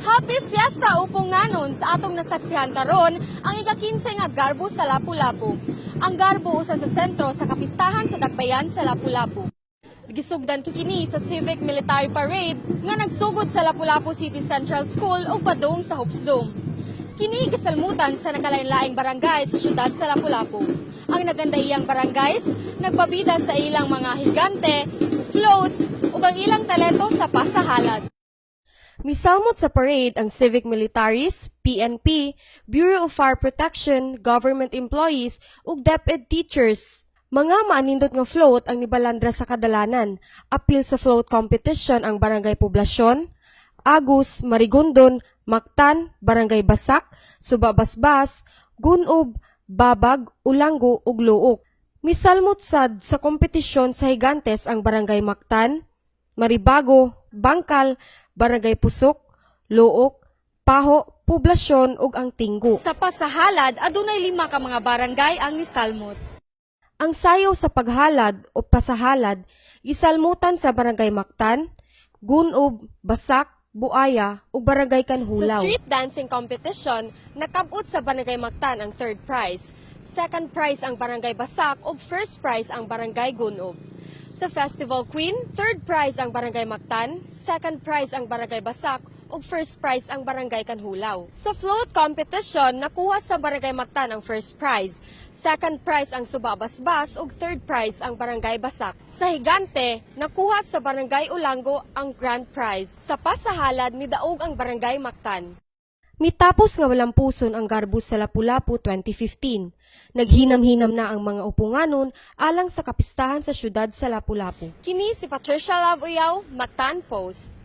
Happy Fiesta upunganon sa atong nasaksihan karon ang ika-15 nga Garbo sa Lapu-Lapu. Ang Garbo usa sa sentro sa kapistahan sa Dakbayan sa Lapu-Lapu. Gisugdan kini sa Civic Military Parade nga nagsugod sa Lapu-Lapu City Central School ug padung sa Hopes Dome. Kini gisalmutan sa nakalain-laing barangay sa syudad sa Lapu-Lapu. Ang nagandayang barangays nagpabida sa ilang mga higante, floats ug ang ilang talento sa pasahalad. Misamot sa parade ang civic militaries, PNP, Bureau of Fire Protection, government employees ug DepEd teachers. Mga maanindot nga float ang nibalandra sa kadalanan. Apil sa float competition ang Barangay Poblasyon, Agus, Marigondon, Mactan, Barangay Basak, Subabasbas, Gunob, Babag, Ulanggo ug Luok. Misalmot sad sa kompetisyon sa higantes ang Barangay Mactan, Maribago, Bangkal, Barangay Pusok, Luok, Paho, Poblasyon ug ang Tinggo. Sa pasahalad, adunay 5 ka mga barangay ang nisalmot. Ang sayaw sa paghalad o pasahalad, gisalmutan sa Barangay Mactan, Gunob, Basak, Buaya ug Barangay Kanhulaw. Sa street dancing competition, nakabot sa Barangay Mactan ang 3rd prize. 2nd prize ang Barangay Basak ug 1st prize ang Barangay Gunob. Sa Festival Queen, 3rd prize ang Barangay Mactan, 2nd prize ang Barangay Basak, ug 1st prize ang Barangay Kanhulaw. Sa float competition, nakuha sa Barangay Mactan ang 1st prize, 2nd prize ang Subabasbas, ug 3rd prize ang Barangay Basak. Sa higante, nakuha sa Barangay Ulanggo ang grand prize. Sa pasahalad, nidaog ang Barangay Mactan. Mitapos nga walang puson ang Garbo sa Lapu-Lapu 2015. Naghinam-hinam na ang mga upunganon alang sa kapistahan sa syudad sa Lapu-Lapu. Kini si Patricia Love Uyaw, Mactan Post.